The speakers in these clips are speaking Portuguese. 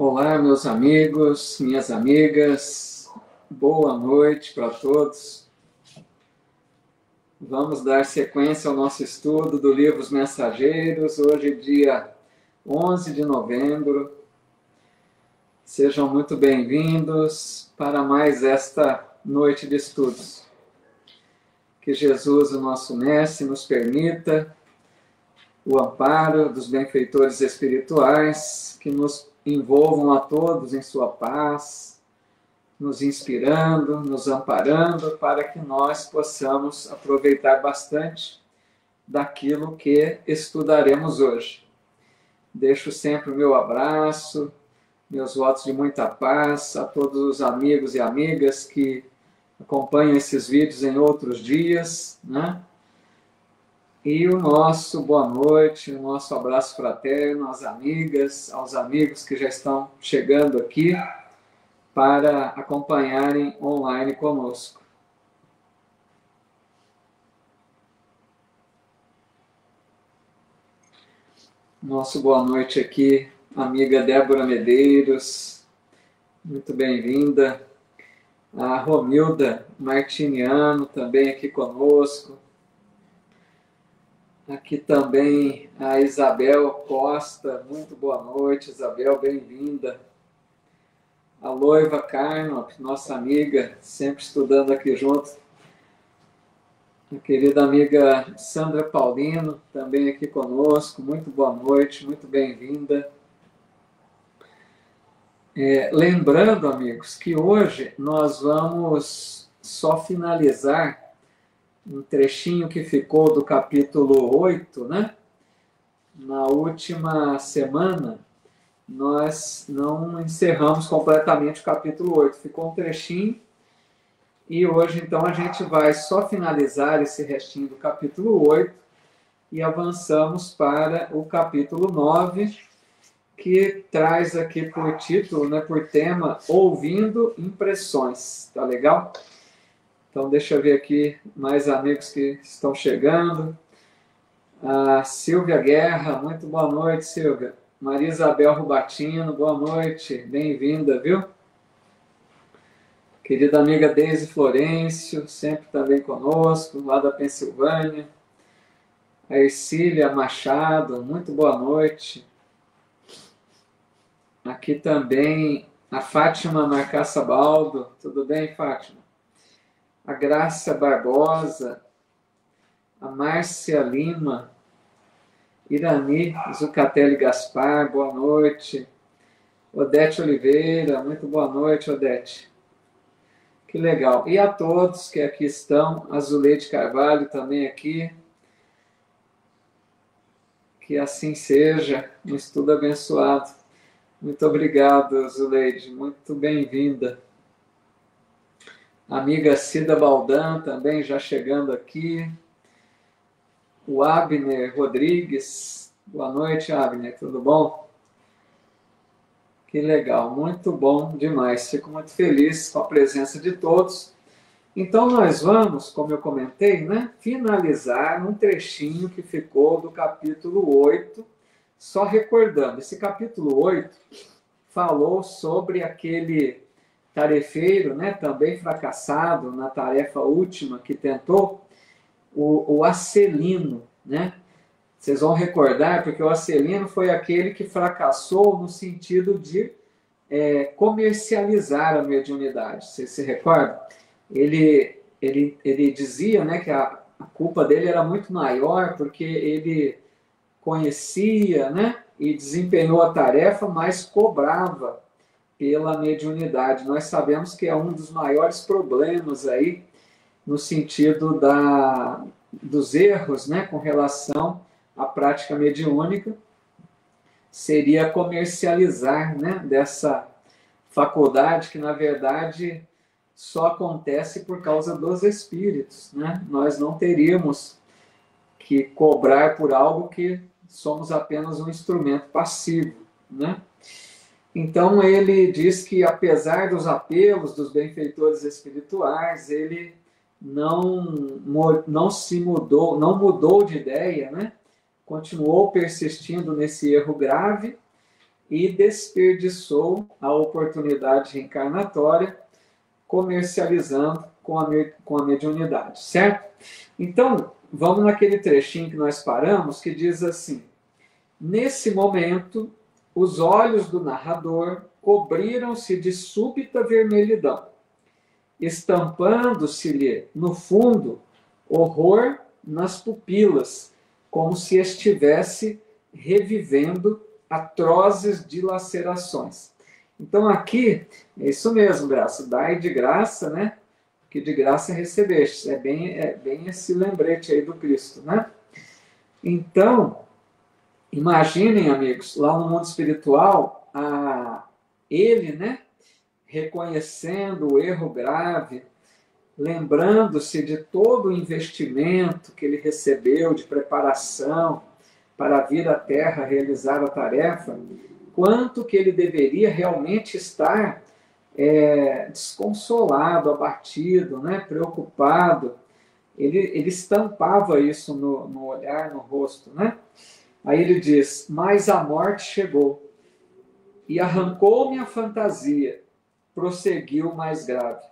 Olá, meus amigos, minhas amigas, boa noite para todos. Vamos dar sequência ao nosso estudo do livro Os Mensageiros, hoje, dia 11 de novembro. Sejam muito bem-vindos para mais esta noite de estudos. Que Jesus, o nosso Mestre, nos permita o amparo dos benfeitores espirituais que nos envolvam a todos em sua paz, nos inspirando, nos amparando, para que nós possamos aproveitar bastante daquilo que estudaremos hoje. Deixo sempre o meu abraço, meus votos de muita paz a todos os amigos e amigas que acompanham esses vídeos em outros dias, né? E o nosso boa noite, o nosso abraço fraterno às amigas, aos amigos que já estão chegando aqui para acompanharem online conosco. Nosso boa noite aqui, amiga Débora Medeiros, muito bem-vinda. A Romilda Martiniano também aqui conosco. Aqui também a Isabel Costa, muito boa noite, Isabel, bem-vinda. A Loiva Carnop, nossa amiga, sempre estudando aqui junto. A querida amiga Sandra Paulino, também aqui conosco, muito boa noite, muito bem-vinda. Lembrando, amigos, que hoje nós vamos só finalizar um trechinho que ficou do capítulo 8, né? Na última semana, nós não encerramos completamente o capítulo 8, ficou um trechinho, e hoje, então, a gente vai só finalizar esse restinho do capítulo 8 e avançamos para o capítulo 9, que traz aqui por título, né, por tema, Ouvindo Impressões. Tá legal? Então, deixa eu ver aqui mais amigos que estão chegando. A Silvia Guerra, muito boa noite, Silvia. Maria Isabel Rubatino, boa noite, bem-vinda, viu? Querida amiga Deise Florencio, sempre também conosco, lá da Pensilvânia. A Ercília Machado, muito boa noite. Aqui também a Fátima Marcaça Baldo, tudo bem, Fátima? A Graça Barbosa, a Márcia Lima, Irani Zucatelli Gaspar, boa noite. Odete Oliveira, muito boa noite, Odete. Que legal. E a todos que aqui estão, a Zuleide Carvalho também aqui. Que assim seja, um estudo abençoado. Muito obrigado, Zuleide, muito bem-vinda. Amiga Cida Baldan também já chegando aqui. O Abner Rodrigues. Boa noite, Abner. Tudo bom? Que legal. Muito bom demais. Fico muito feliz com a presença de todos. Então, nós vamos, como eu comentei, né, finalizar um trechinho que ficou do capítulo 8. Só recordando, esse capítulo 8 falou sobre aquele tarefeiro, né, também fracassado na tarefa última que tentou, o Acelino, né? Vocês vão recordar, porque o Acelino foi aquele que fracassou no sentido de comercializar a mediunidade. Vocês se recordam? Ele dizia, né, que a culpa dele era muito maior, porque ele conhecia, né, e desempenhou a tarefa, mas cobrava pela mediunidade. Nós sabemos que é um dos maiores problemas aí, no sentido dos erros, né, com relação à prática mediúnica, seria comercializar, né, dessa faculdade que, na verdade, só acontece por causa dos espíritos, né? Nós não teríamos que cobrar por algo que somos apenas um instrumento passivo, né? Então, ele diz que, apesar dos apelos dos benfeitores espirituais, ele não se mudou, não mudou de ideia, né? Continuou persistindo nesse erro grave e desperdiçou a oportunidade reencarnatória comercializando com a mediunidade, certo? Então, vamos naquele trechinho que nós paramos, que diz assim: nesse momento, os olhos do narrador cobriram-se de súbita vermelhidão, estampando-se-lhe, no fundo, horror nas pupilas, como se estivesse revivendo atrozes dilacerações. Então aqui, é isso mesmo, Graça, dai de graça, né? Que de graça recebeste. É bem esse lembrete aí do Cristo, né? Então, imaginem, amigos, lá no mundo espiritual, ele, né, reconhecendo o erro grave, lembrando-se de todo o investimento que ele recebeu de preparação para vir à Terra realizar a tarefa, quanto que ele deveria realmente estar desconsolado, abatido, né, preocupado. Ele estampava isso no olhar, no rosto, né? Aí ele diz: mas a morte chegou e arrancou-me a fantasia, prosseguiu mais grave.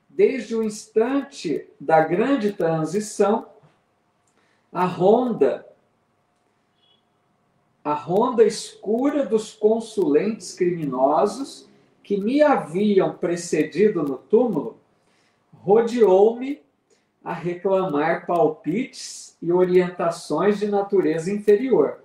Desde o instante da grande transição, a ronda escura dos consulentes criminosos que me haviam precedido no túmulo rodeou-me a reclamar palpites e orientações de natureza inferior.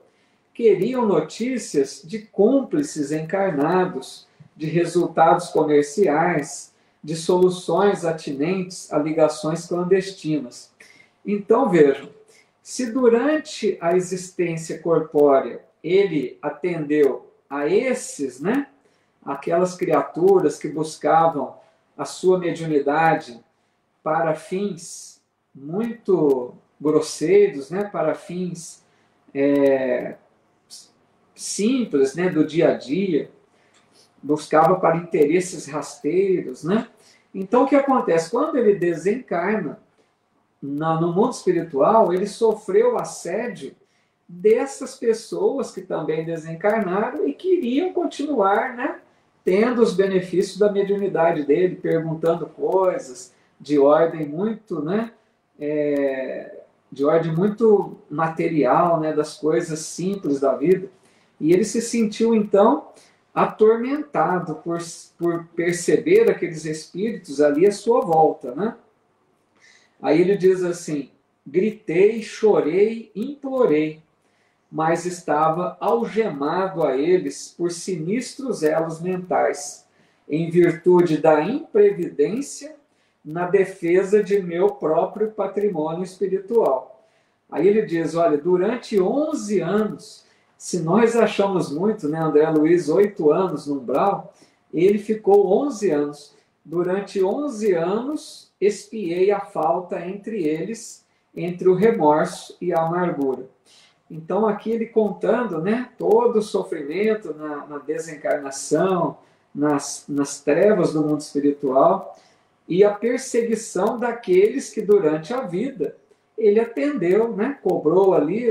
Queriam notícias de cúmplices encarnados, de resultados comerciais, de soluções atinentes a ligações clandestinas. Então, vejam, se durante a existência corpórea ele atendeu a esses, né, aquelas criaturas que buscavam a sua mediunidade para fins muito grosseiros, né, para fins simples, né, do dia a dia, buscava para interesses rasteiros, né? Então, o que acontece? Quando ele desencarna no mundo espiritual, ele sofreu assédio dessas pessoas que também desencarnaram e queriam continuar, né, tendo os benefícios da mediunidade dele, perguntando coisas de ordem muito, né, de ordem muito material, né, das coisas simples da vida. E ele se sentiu, então, atormentado por perceber aqueles espíritos ali à sua volta, né? Aí ele diz assim: gritei, chorei, implorei, mas estava algemado a eles por sinistros elos mentais, em virtude da imprevidência na defesa de meu próprio patrimônio espiritual. Aí ele diz: olha, durante 11 anos, se nós achamos muito, né, André Luiz, 8 anos no umbral, ele ficou 11 anos. Durante 11 anos, expiei a falta entre eles, entre o remorso e a amargura. Então, aqui ele contando, né, todo o sofrimento na desencarnação, nas trevas do mundo espiritual, e a perseguição daqueles que durante a vida ele atendeu, né, cobrou ali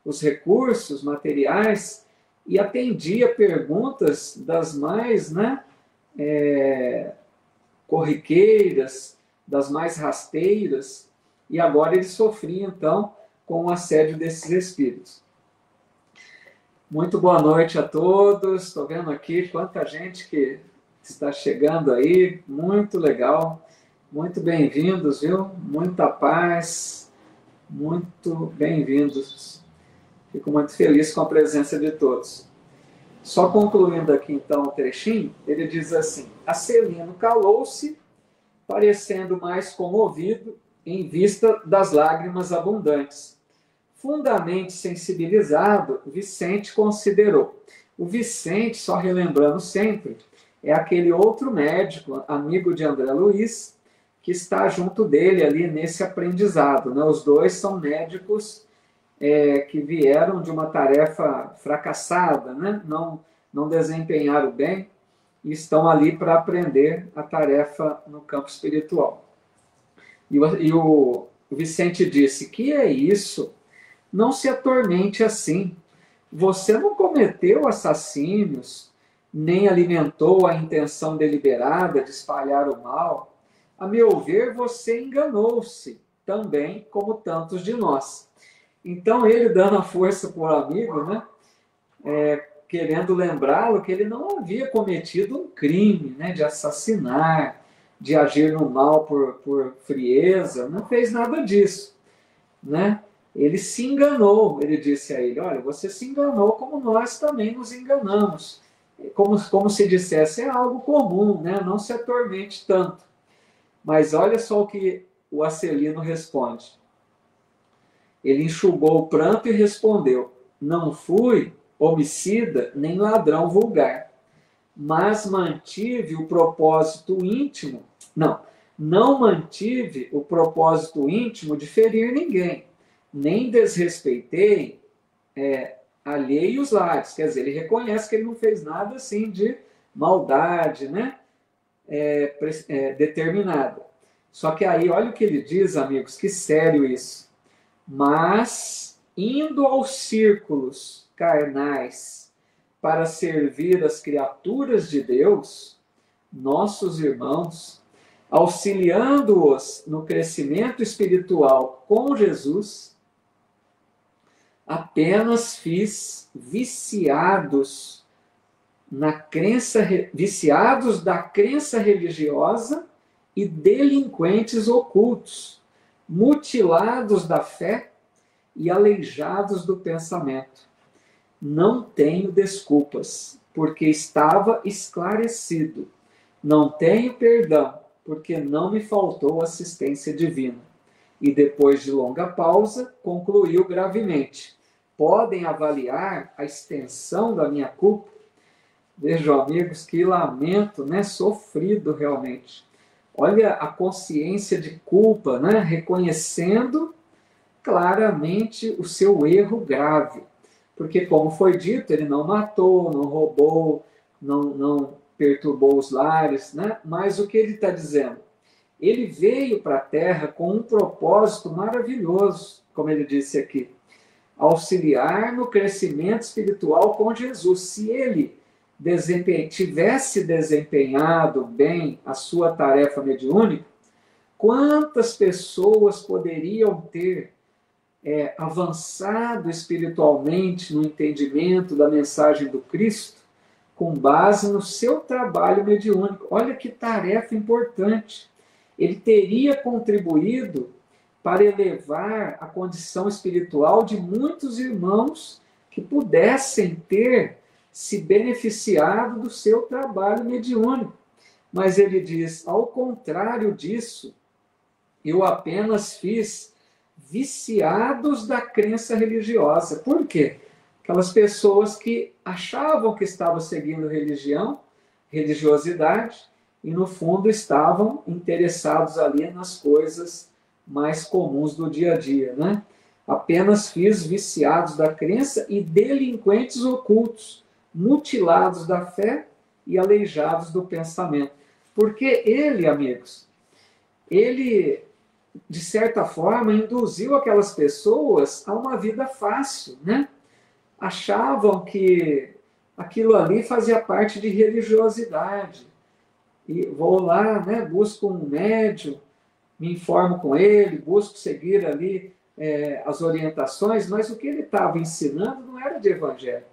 os recursos materiais e atendia perguntas das mais, né, corriqueiras, das mais rasteiras, e agora ele sofria, então, com o assédio desses espíritos. Muito boa noite a todos. Estou vendo aqui quanta gente que está chegando aí. Muito legal. Muito bem-vindos, viu? Muita paz. Muito bem-vindos. Fico muito feliz com a presença de todos. Só concluindo aqui, então, o trechinho, ele diz assim: Acelino calou-se, parecendo mais comovido, em vista das lágrimas abundantes. Fundamente sensibilizado, Vicente considerou. O Vicente, só relembrando sempre, é aquele outro médico, amigo de André Luiz, que está junto dele ali nesse aprendizado, né? Os dois são médicos que vieram de uma tarefa fracassada, né? Não desempenharam bem e estão ali para aprender a tarefa no campo espiritual. E o Vicente disse: que é isso? Não se atormente assim. você não cometeu assassínios, nem alimentou a intenção deliberada de espalhar o mal. A meu ver, você enganou-se também, como tantos de nós. Então, ele dando a força para o amigo, né? Querendo lembrá-lo que ele não havia cometido um crime, né? De assassinar, de agir no mal por frieza, não fez nada disso, né? Ele se enganou, ele disse a ele, olha, você se enganou como nós também nos enganamos. Como se dissesse, é algo comum, né? Não se atormente tanto. Mas olha só o que o Acelino responde. Ele enxugou o pranto e respondeu, não fui homicida nem ladrão vulgar, mas mantive o propósito íntimo, não mantive o propósito íntimo de ferir ninguém, nem desrespeitei alheios lares. Quer dizer, ele reconhece que ele não fez nada assim de maldade, né? Determinada. Só que aí, olha o que ele diz, amigos, que sério isso. Mas, indo aos círculos carnais para servir as criaturas de Deus, nossos irmãos, auxiliando-os no crescimento espiritual com Jesus, apenas fiz viciados da crença religiosa e delinquentes ocultos, mutilados da fé e aleijados do pensamento. Não tenho desculpas, porque estava esclarecido. Não tenho perdão, porque não me faltou assistência divina. E depois de longa pausa, concluiu gravemente. Podem avaliar a extensão da minha culpa? Vejam, amigos, que lamento, né? Sofrido realmente. Olha a consciência de culpa, né? Reconhecendo claramente o seu erro grave. Porque, como foi dito, ele não matou, não roubou, não perturbou os lares, né? Mas o que ele está dizendo? Ele veio para a Terra com um propósito maravilhoso, como ele disse aqui, auxiliar no crescimento espiritual com Jesus. Se ele tivesse desempenhado bem a sua tarefa mediúnica, quantas pessoas poderiam ter avançado espiritualmente no entendimento da mensagem do Cristo com base no seu trabalho mediúnico? Olha que tarefa importante. Ele teria contribuído para elevar a condição espiritual de muitos irmãos que pudessem ter se beneficiado do seu trabalho mediúnico. Mas ele diz, ao contrário disso, eu apenas fiz viciados da crença religiosa. Por quê? Aquelas pessoas que achavam que estavam seguindo religiosidade, e no fundo estavam interessados ali nas coisas mais comuns do dia a dia, né? Apenas fiz viciados da crença e delinquentes ocultos, mutilados da fé e aleijados do pensamento. Porque ele, amigos, ele, de certa forma, induziu aquelas pessoas a uma vida fácil, né? Achavam que aquilo ali fazia parte de religiosidade. E vou lá, né, busco um médium, me informo com ele, busco seguir ali as orientações, mas o que ele estava ensinando não era de evangelho.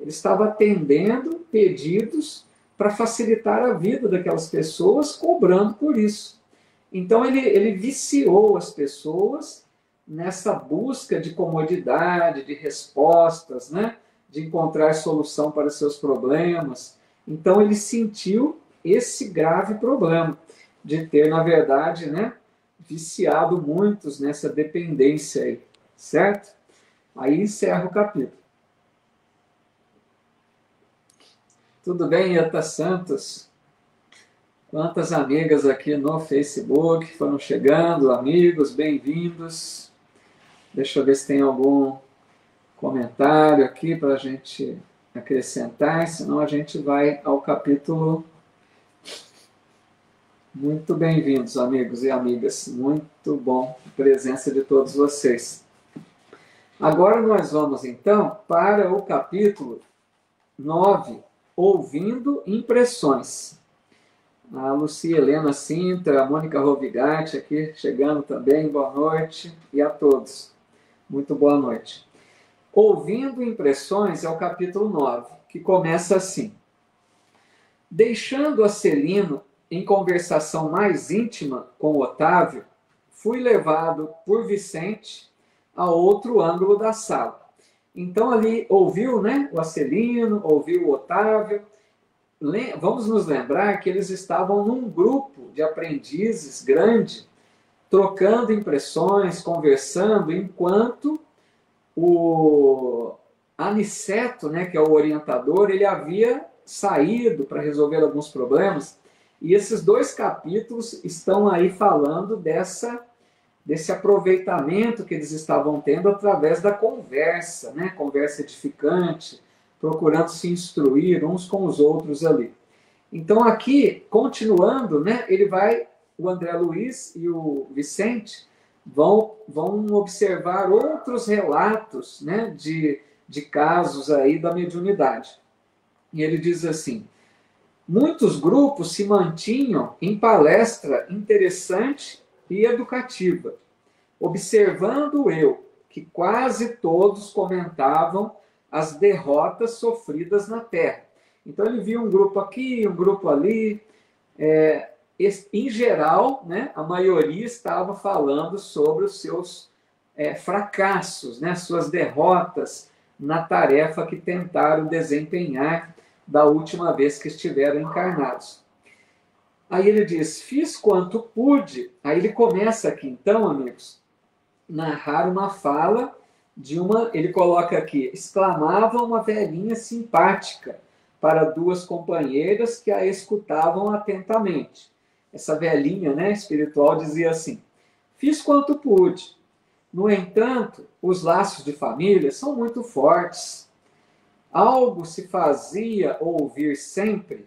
Ele estava atendendo pedidos para facilitar a vida daquelas pessoas, cobrando por isso. Então ele viciou as pessoas nessa busca de comodidade, de respostas, né, de encontrar solução para seus problemas. Então ele sentiu esse grave problema de ter, na verdade, né, viciado muitos nessa dependência aí, certo? Aí encerra o capítulo. Tudo bem, Ieta Santos? Quantas amigas aqui no Facebook foram chegando, amigos, bem-vindos. Deixa eu ver se tem algum comentário aqui para a gente acrescentar, senão a gente vai ao capítulo. Muito bem-vindos, amigos e amigas. Muito bom a presença de todos vocês. Agora nós vamos, então, para o capítulo 9, Ouvindo Impressões. A Lucia Helena Sintra, a Mônica Rovigatti aqui chegando também, boa noite, e a todos. Muito boa noite. Ouvindo Impressões é o capítulo 9, que começa assim. Deixando a Celino em conversação mais íntima com Otávio, fui levado por Vicente a outro ângulo da sala. Então ali ouviu, né, o Acelino, ouviu o Otávio. Vamos nos lembrar que eles estavam num grupo de aprendizes grande, trocando impressões, conversando, enquanto o Aniceto, né, que é o orientador, ele havia saído para resolver alguns problemas, e esses dois capítulos estão aí falando desse aproveitamento que eles estavam tendo através da conversa, né, conversa edificante, procurando se instruir uns com os outros ali. Então aqui, continuando, né, o André Luiz e o Vicente vão observar outros relatos, né, de casos aí da mediunidade. E ele diz assim, muitos grupos se mantinham em palestra interessante e educativa, observando eu que quase todos comentavam as derrotas sofridas na Terra. Então ele viu um grupo aqui, um grupo ali, em geral, né, a maioria estava falando sobre os seus fracassos, né, suas derrotas na tarefa que tentaram desempenhar da última vez que estiveram encarnados. Aí ele diz, fiz quanto pude. Aí ele começa aqui, então, amigos, narrar uma fala ele coloca aqui, exclamava uma velhinha simpática para duas companheiras que a escutavam atentamente. Essa velhinha, né, espiritual dizia assim, fiz quanto pude. No entanto, os laços de família são muito fortes. Algo se fazia ouvir sempre,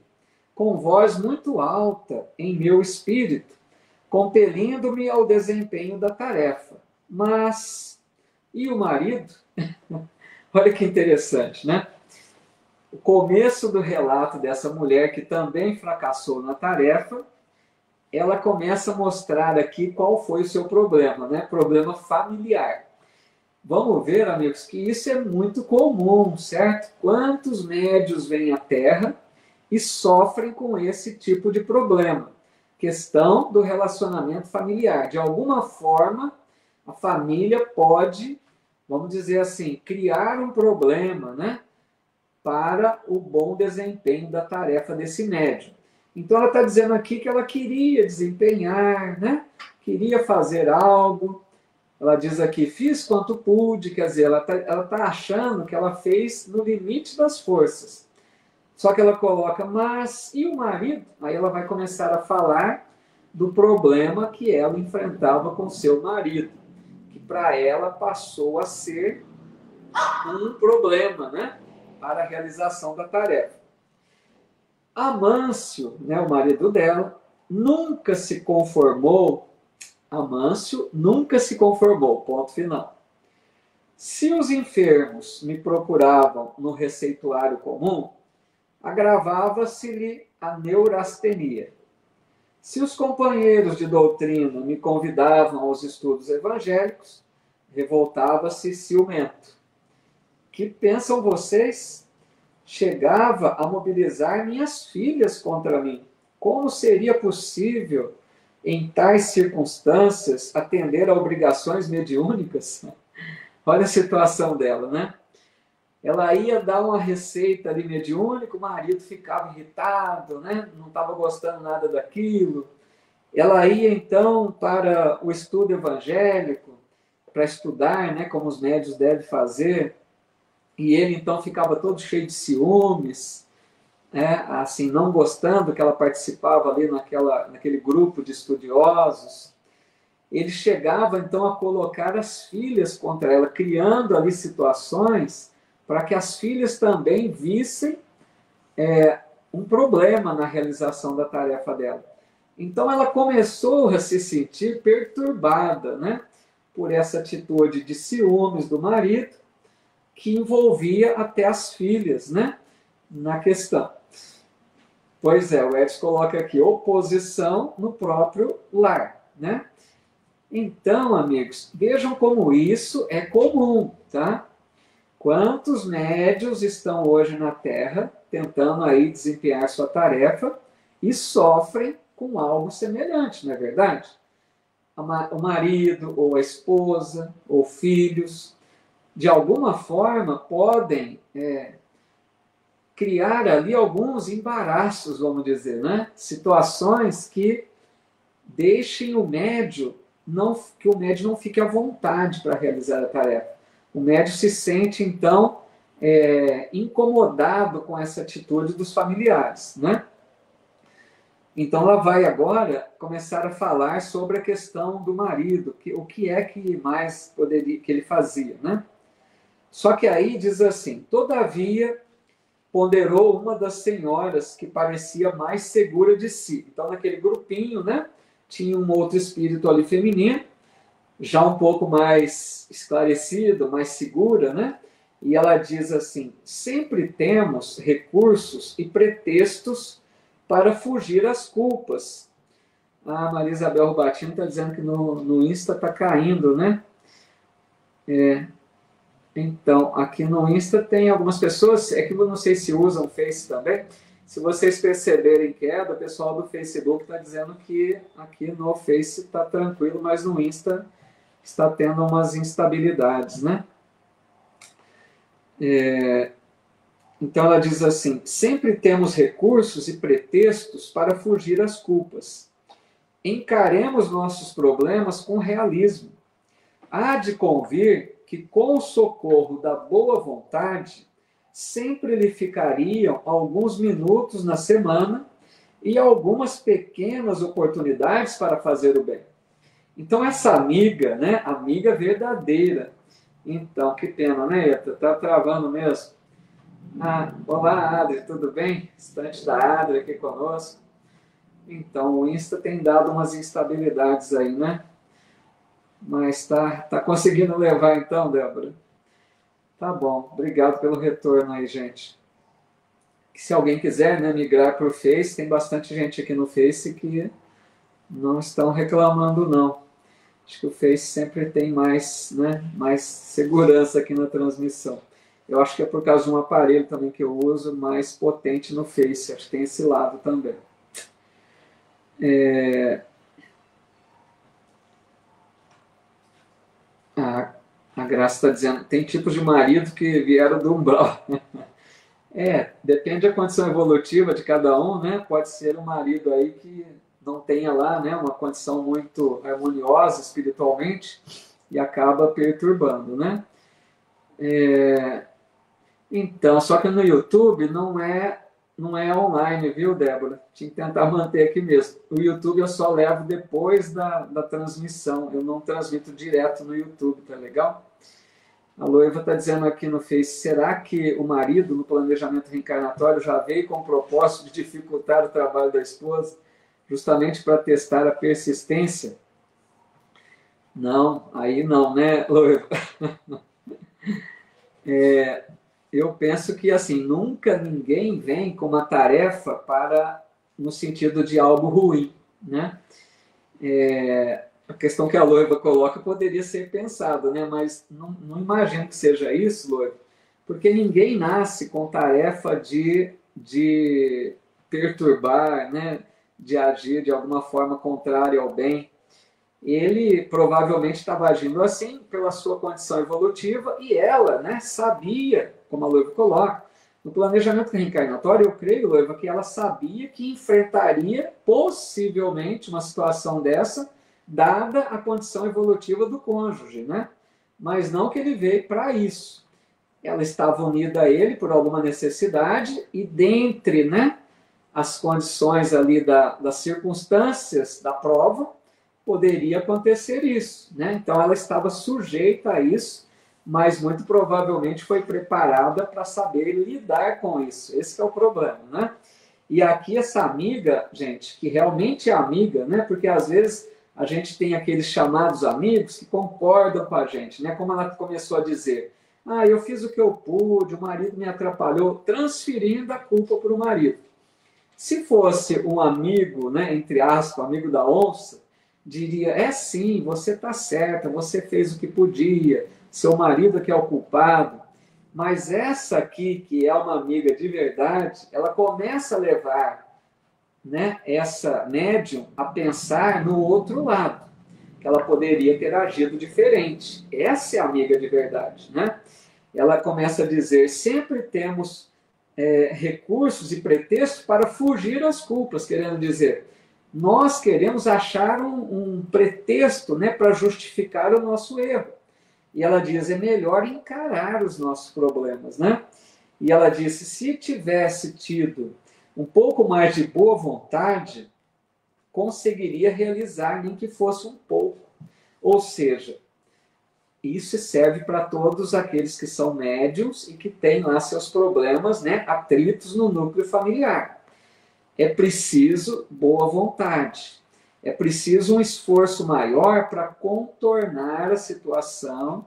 com voz muito alta em meu espírito, compelindo-me ao desempenho da tarefa. Mas, e o marido? Olha que interessante, né? O começo do relato dessa mulher que também fracassou na tarefa, ela começa a mostrar aqui qual foi o seu problema, né? Problema familiar. Vamos ver, amigos, que isso é muito comum, certo? Quantos médios vêm à Terra e sofrem com esse tipo de problema? Questão do relacionamento familiar. De alguma forma, a família pode, vamos dizer assim, criar um problema, né, para o bom desempenho da tarefa desse médium. Então ela está dizendo aqui que ela queria desempenhar, né, queria fazer algo. Ela diz aqui, fiz quanto pude, quer dizer, ela tá achando que ela fez no limite das forças. Só que ela coloca, mas e o marido? Aí ela vai começar a falar do problema que ela enfrentava com seu marido, que para ela passou a ser um problema, né, para a realização da tarefa. Amâncio, né, o marido dela, nunca se conformou. Amâncio nunca se conformou, ponto final. Se os enfermos me procuravam no receituário comum, agravava-se-lhe a neurastenia. Se os companheiros de doutrina me convidavam aos estudos evangélicos, revoltava-se ciumento. Que pensam vocês? Chegava a mobilizar minhas filhas contra mim. Como seria possível, em tais circunstâncias, atender a obrigações mediúnicas? Olha a situação dela, né? Ela ia dar uma receita ali mediúnica, o marido ficava irritado, né? Não estava gostando nada daquilo. Ela ia, então, para o estudo evangélico, para estudar, né, como os médios devem fazer, e ele, então, ficava todo cheio de ciúmes, né, assim, não gostando que ela participava ali naquele grupo de estudiosos. Ele chegava, então, a colocar as filhas contra ela, criando ali situações para que as filhas também vissem um problema na realização da tarefa dela. Então ela começou a se sentir perturbada, né, por essa atitude de ciúmes do marido, que envolvia até as filhas, né, na questão. Pois é, o Edson coloca aqui, oposição no próprio lar, né? Então, amigos, vejam como isso é comum, tá? Quantos médios estão hoje na Terra tentando aí desempenhar sua tarefa e sofrem com algo semelhante, não é verdade? O marido, ou a esposa, ou filhos, de alguma forma podem criar ali alguns embaraços, vamos dizer, né? Situações que deixem o médio, que o médio não fique à vontade para realizar a tarefa. O médio se sente, então, incomodado com essa atitude dos familiares, né? Então, ela vai agora começar a falar sobre a questão do marido, o que é que mais poderia, que ele fazia, né? Só que aí diz assim, todavia, ponderou uma das senhoras que parecia mais segura de si. Então, naquele grupinho, né, tinha um outro espírito ali feminino, já um pouco mais esclarecido, mais segura, né? E ela diz assim, sempre temos recursos e pretextos para fugir às culpas. A Maria Isabel Rubatino está dizendo que no Insta está caindo, né? Então, aqui no Insta tem algumas pessoas, é que eu não sei se usam o Face também. Se vocês perceberem queda, o pessoal do Facebook está dizendo que aqui no Face está tranquilo, mas no Insta está tendo umas instabilidades, né? Então ela diz assim, sempre temos recursos e pretextos para fugir às culpas. Encaremos nossos problemas com realismo. Há de convir que com o socorro da boa vontade, sempre lhe ficariam alguns minutos na semana e algumas pequenas oportunidades para fazer o bem. Então essa amiga, né, amiga verdadeira. Então, que pena, né, Eta? Tá travando mesmo. Olá, Adri, tudo bem? Estante da Adri aqui conosco. Então, o Insta tem dado umas instabilidades aí, né? Mas tá conseguindo levar então, Débora? Tá bom, obrigado pelo retorno aí, gente. Se alguém quiser, né, migrar para o Face, tem bastante gente aqui no Face que não estão reclamando, não. Acho que o Face sempre tem mais, né, mais segurança aqui na transmissão. Eu acho que é por causa de um aparelho também que eu uso mais potente no Face. Acho que tem esse lado também. A Graça está dizendo, tem tipos de marido que vieram do umbral. Depende da condição evolutiva de cada um, né? Pode ser um marido aí que não tenha lá, né, uma condição muito harmoniosa espiritualmente e acaba perturbando, né? Então, só que no YouTube não é online, viu, Débora? Tinha que tentar manter aqui mesmo. O YouTube eu só levo depois da transmissão, eu não transmito direto no YouTube, tá legal? A Loiva está dizendo aqui no Face, será que o marido, no planejamento reencarnatório, já veio com o propósito de dificultar o trabalho da esposa, justamente para testar a persistência? Não, aí não, né, Loiva? Eu penso que, assim, nunca ninguém vem com uma tarefa no sentido de algo ruim, né? A questão que a Loiva coloca poderia ser pensada, né? Mas não imagino que seja isso, Loiva, porque ninguém nasce com tarefa de perturbar, né? De agir de alguma forma contrária ao bem. Ele provavelmente estava agindo assim pela sua condição evolutiva e ela, né, sabia, como a Loiva coloca, no planejamento reencarnatório, eu creio, Loiva, que ela sabia que enfrentaria possivelmente uma situação dessa, dada a condição evolutiva do cônjuge, né? Mas não que ele veio para isso. Ela estava unida a ele por alguma necessidade e dentre, né, as condições ali das circunstâncias da prova, poderia acontecer isso, né? Então ela estava sujeita a isso, mas muito provavelmente foi preparada para saber lidar com isso. Esse é o problema, né? E aqui essa amiga, gente, que realmente é amiga, né? Porque às vezes a gente tem aqueles chamados amigos que concordam com a gente, né? Como ela começou a dizer, ah, eu fiz o que eu pude, o marido me atrapalhou, transferindo a culpa para o marido. Se fosse um amigo, né, entre aspas, amigo da onça, diria, é sim, você está certa, você fez o que podia, seu marido que é o culpado. Mas essa aqui, que é uma amiga de verdade, ela começa a levar, né, essa médium a pensar no outro lado, que ela poderia ter agido diferente. Essa é a amiga de verdade, né? Ela começa a dizer, sempre temos recursos e pretextos para fugir às culpas, querendo dizer, nós queremos achar um pretexto, né, para justificar o nosso erro. E ela diz, é melhor encarar os nossos problemas, né? E ela disse, se tivesse tido um pouco mais de boa vontade, conseguiria realizar, nem que fosse um pouco. Ou seja, isso serve para todos aqueles que são médiums e que têm lá seus problemas, né, atritos no núcleo familiar. É preciso boa vontade. É preciso um esforço maior para contornar a situação,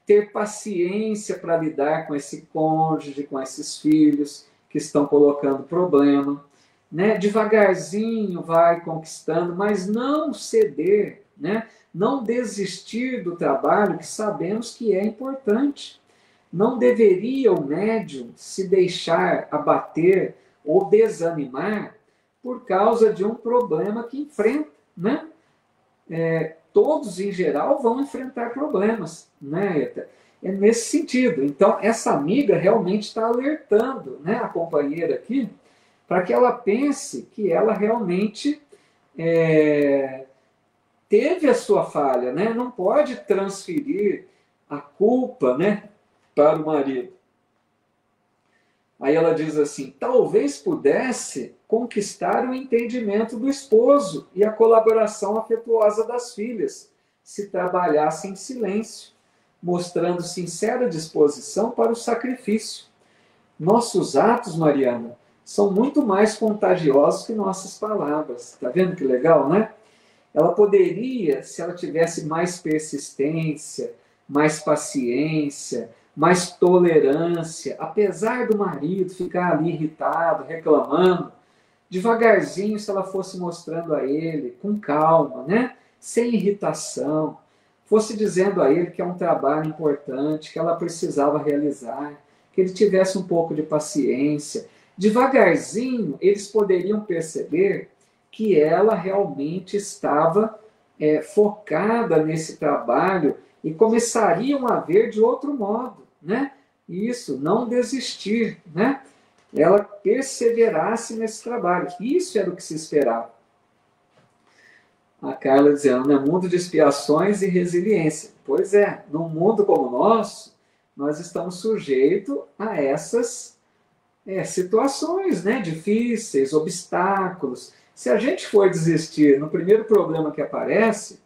ter paciência para lidar com esse cônjuge, com esses filhos que estão colocando problema, né? Devagarzinho vai conquistando, mas não ceder, né? Não desistir do trabalho que sabemos que é importante. Não deveria o médium se deixar abater ou desanimar por causa de um problema que enfrenta, né? Todos, em geral, vão enfrentar problemas, né, Eta? É nesse sentido. Então, essa amiga realmente está alertando, né, a companheira aqui, para que ela pense que ela realmente teve a sua falha, né? Não pode transferir a culpa, né, para o marido. Aí ela diz assim, talvez pudesse conquistar o entendimento do esposo e a colaboração afetuosa das filhas, se trabalhasse em silêncio, mostrando sincera disposição para o sacrifício. Nossos atos, Mariana, são muito mais contagiosos que nossas palavras. Está vendo que legal, né? Ela poderia, se ela tivesse mais persistência, mais paciência, mais tolerância, apesar do marido ficar ali irritado, reclamando, devagarzinho, se ela fosse mostrando a ele, com calma, né? Sem irritação, fosse dizendo a ele que é um trabalho importante, que ela precisava realizar, que ele tivesse um pouco de paciência. Devagarzinho, eles poderiam perceber que ela realmente estava focada nesse trabalho e começariam a ver de outro modo, né? Isso, não desistir, né? Ela perseverasse nesse trabalho. Isso era o que se esperava. A Carla dizendo, né? Mundo de expiações e resiliência. Pois é, num mundo como o nosso, nós estamos sujeitos a essas situações, né? Difíceis, obstáculos. Se a gente for desistir no primeiro problema que aparece,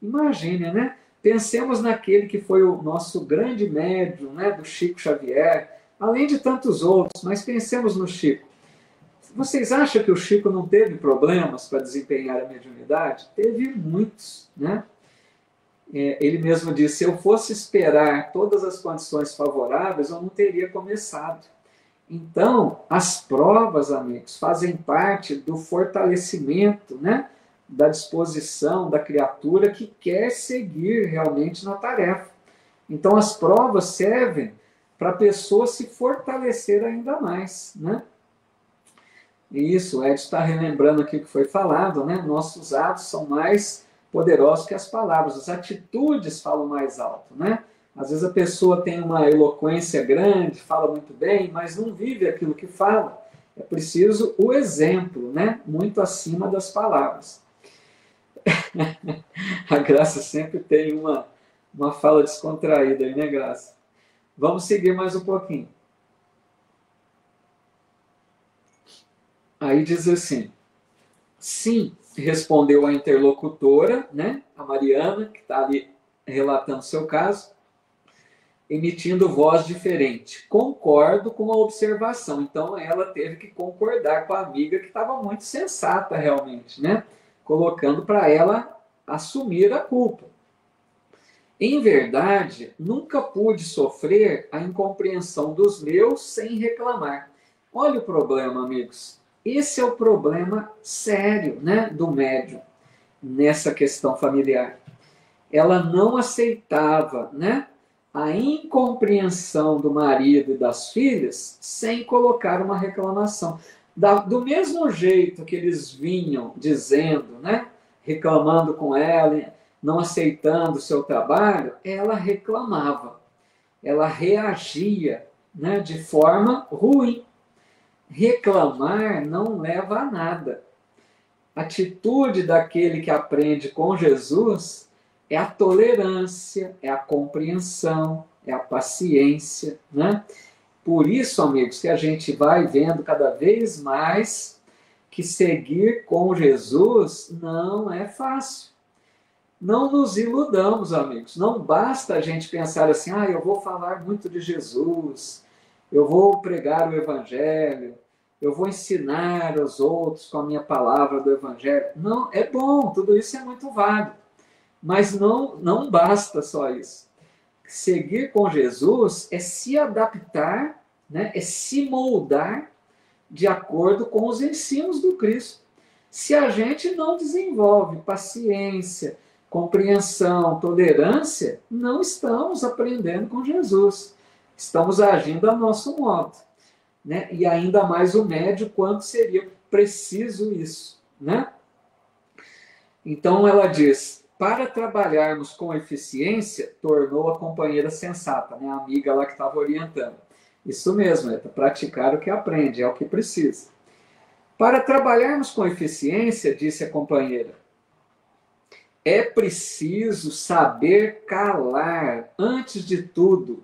imagine, né? Pensemos naquele que foi o nosso grande médium, né? Do Chico Xavier, além de tantos outros, mas pensemos no Chico. Vocês acham que o Chico não teve problemas para desempenhar a mediunidade? Teve muitos, né? Ele mesmo disse, se eu fosse esperar todas as condições favoráveis, eu não teria começado. Então, as provas, amigos, fazem parte do fortalecimento, né, da disposição da criatura que quer seguir realmente na tarefa. Então, as provas servem para a pessoa se fortalecer ainda mais, né? Isso, o Ed está relembrando aqui o que foi falado, né? Nossos atos são mais poderosos que as palavras, as atitudes falam mais alto, né? Às vezes a pessoa tem uma eloquência grande, fala muito bem, mas não vive aquilo que fala. É preciso o exemplo, né? Muito acima das palavras. A Graça sempre tem uma fala descontraída aí, né, Graça? Vamos seguir mais um pouquinho. Aí diz assim, sim, respondeu a interlocutora, né? A Mariana, que está ali relatando seu caso, emitindo voz diferente. Concordo com a observação. Então, ela teve que concordar com a amiga que estava muito sensata, realmente, né? Colocando para ela assumir a culpa. Em verdade, nunca pude sofrer a incompreensão dos meus sem reclamar. Olha o problema, amigos. Esse é o problema sério, né, do médium nessa questão familiar. Ela não aceitava, né, a incompreensão do marido e das filhas sem colocar uma reclamação. Do mesmo jeito que eles vinham dizendo, né, reclamando com ela, não aceitando o seu trabalho, ela reclamava, ela reagia, né, de forma ruim. Reclamar não leva a nada. A atitude daquele que aprende com Jesus é a tolerância, é a compreensão, é a paciência, né? Por isso, amigos, que a gente vai vendo cada vez mais que seguir com Jesus não é fácil. Não nos iludamos, amigos. Não basta a gente pensar assim, eu vou falar muito de Jesus, eu vou pregar o Evangelho, eu vou ensinar os outros com a minha palavra do Evangelho. Não, é bom, tudo isso é muito válido. Mas não basta só isso. Seguir com Jesus é se adaptar, né? É se moldar de acordo com os ensinos do Cristo. Se a gente não desenvolve paciência, compreensão, tolerância, não estamos aprendendo com Jesus. Estamos agindo a nosso modo. Né? E ainda mais o médio, quanto seria preciso isso. Né? Então ela diz, para trabalharmos com eficiência, tornou a companheira sensata, né? A amiga lá que estava orientando. Isso mesmo, é praticar o que aprende, é o que precisa. Para trabalharmos com eficiência, disse a companheira, é preciso saber calar antes de tudo.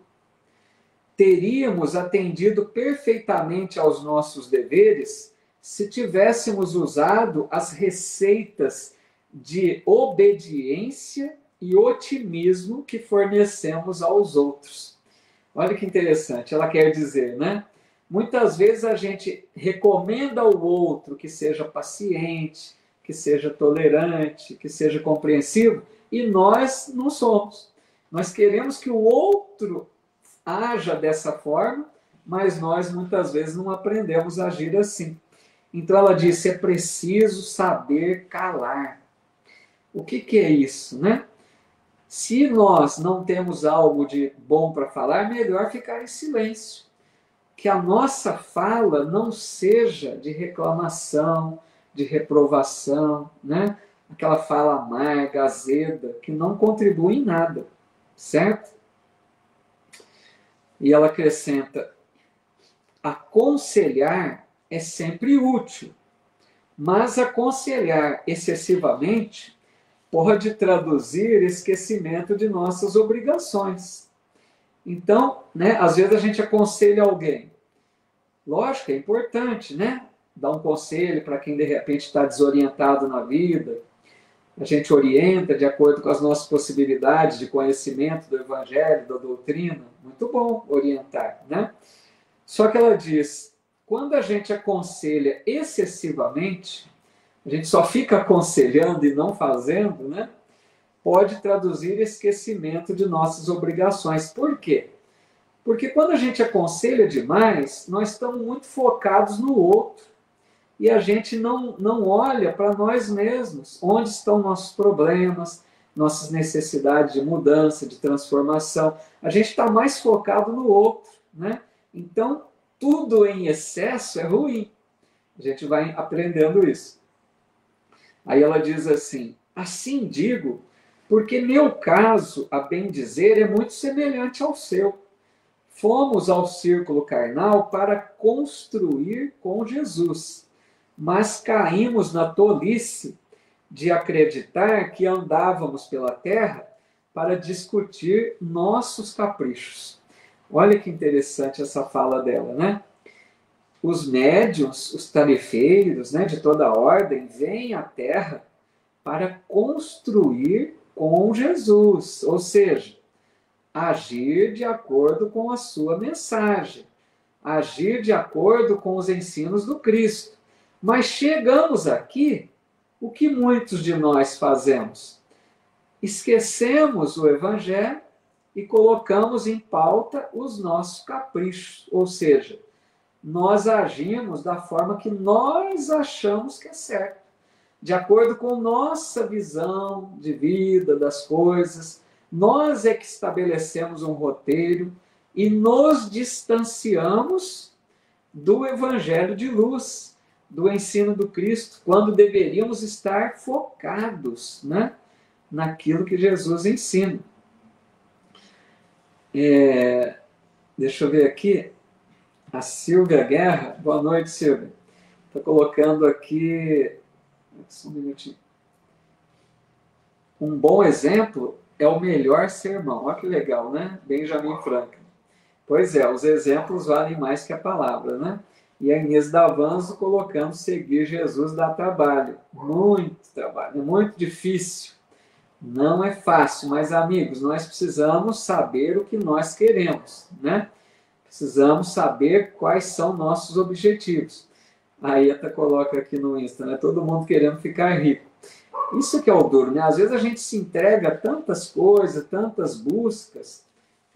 Teríamos atendido perfeitamente aos nossos deveres se tivéssemos usado as receitas de obediência e otimismo que fornecemos aos outros. Olha que interessante, ela quer dizer, né? Muitas vezes a gente recomenda ao outro que seja paciente, que seja tolerante, que seja compreensivo, e nós não somos. Nós queremos que o outro haja dessa forma, mas nós muitas vezes não aprendemos a agir assim. Então ela disse, é preciso saber calar. O que é isso, né? Se nós não temos algo de bom para falar, melhor ficar em silêncio. Que a nossa fala não seja de reclamação, de reprovação, né? Aquela fala amarga, azeda, que não contribui em nada, certo? E ela acrescenta, aconselhar é sempre útil, mas aconselhar excessivamente pode traduzir esquecimento de nossas obrigações. Então, né, às vezes a gente aconselha alguém. Lógico, é importante, né? Dar um conselho para quem de repente está desorientado na vida. A gente orienta de acordo com as nossas possibilidades de conhecimento do Evangelho, da doutrina. Muito bom orientar, né? Só que ela diz, quando a gente aconselha excessivamente, a gente só fica aconselhando e não fazendo, né? Pode traduzir esquecimento de nossas obrigações. Por quê? Porque quando a gente aconselha demais, nós estamos muito focados no outro. E a gente não olha para nós mesmos, onde estão nossos problemas, nossas necessidades de mudança, de transformação. A gente está mais focado no outro, né? Então, tudo em excesso é ruim. A gente vai aprendendo isso. Aí ela diz assim digo, porque meu caso, a bem dizer, é muito semelhante ao seu. Fomos ao círculo carnal para construir com Jesus, mas caímos na tolice de acreditar que andávamos pela terra para discutir nossos caprichos. Olha que interessante essa fala dela, né? Os médiuns, os tarefeiros, né, de toda ordem, vêm à terra para construir com Jesus, ou seja, agir de acordo com a sua mensagem, agir de acordo com os ensinos do Cristo. Mas chegamos aqui, o que muitos de nós fazemos? esquecemos o Evangelho e colocamos em pauta os nossos caprichos, ou seja, nós agimos da forma que nós achamos que é certo, de acordo com nossa visão de vida, das coisas. Nós é que estabelecemos um roteiro e nos distanciamos do Evangelho de luz, do ensino do Cristo, quando deveríamos estar focados, né, naquilo que Jesus ensina. Deixa eu ver aqui, a Silvia Guerra, boa noite, Silvia, está colocando aqui, só um minutinho. Um bom exemplo é o melhor sermão. Olha que legal, né? Benjamin Franklin. Pois é, os exemplos valem mais que a palavra, né? E a Inês Davanzo colocando seguir Jesus dá trabalho. Muito trabalho, é muito difícil. Não é fácil, mas, amigos, nós precisamos saber o que nós queremos, né? Precisamos saber quais são nossos objetivos. A Eta coloca aqui no Insta, né? Todo mundo querendo ficar rico. Isso que é o duro, né? Às vezes a gente se entrega a tantas coisas, tantas buscas,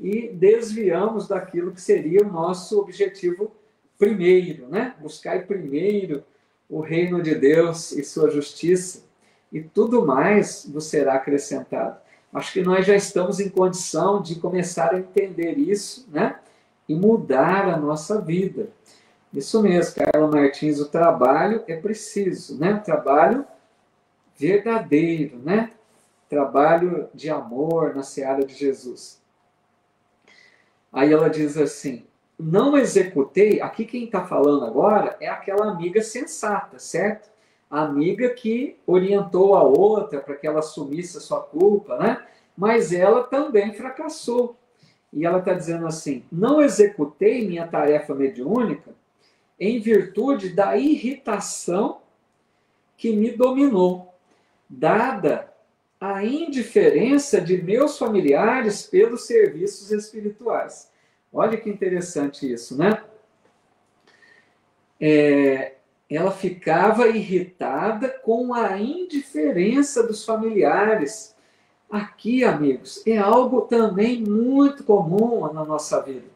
e desviamos daquilo que seria o nosso objetivo primeiro, né? Buscar primeiro o reino de Deus e sua justiça, e tudo mais vos será acrescentado. Acho que nós já estamos em condição de começar a entender isso, né? E mudar a nossa vida. Isso mesmo, Carla Martins, o trabalho é preciso, né? Trabalho verdadeiro, né? Trabalho de amor na seara de Jesus. Aí ela diz assim, não executei, aqui quem está falando agora é aquela amiga sensata, certo? A amiga que orientou a outra para que ela assumisse a sua culpa, né? Mas ela também fracassou. E ela está dizendo assim, não executei minha tarefa mediúnica em virtude da irritação que me dominou, dada a indiferença de meus familiares pelos serviços espirituais. Olha que interessante isso, né? Ela ficava irritada com a indiferença dos familiares. Aqui, amigos, é algo também muito comum na nossa vida.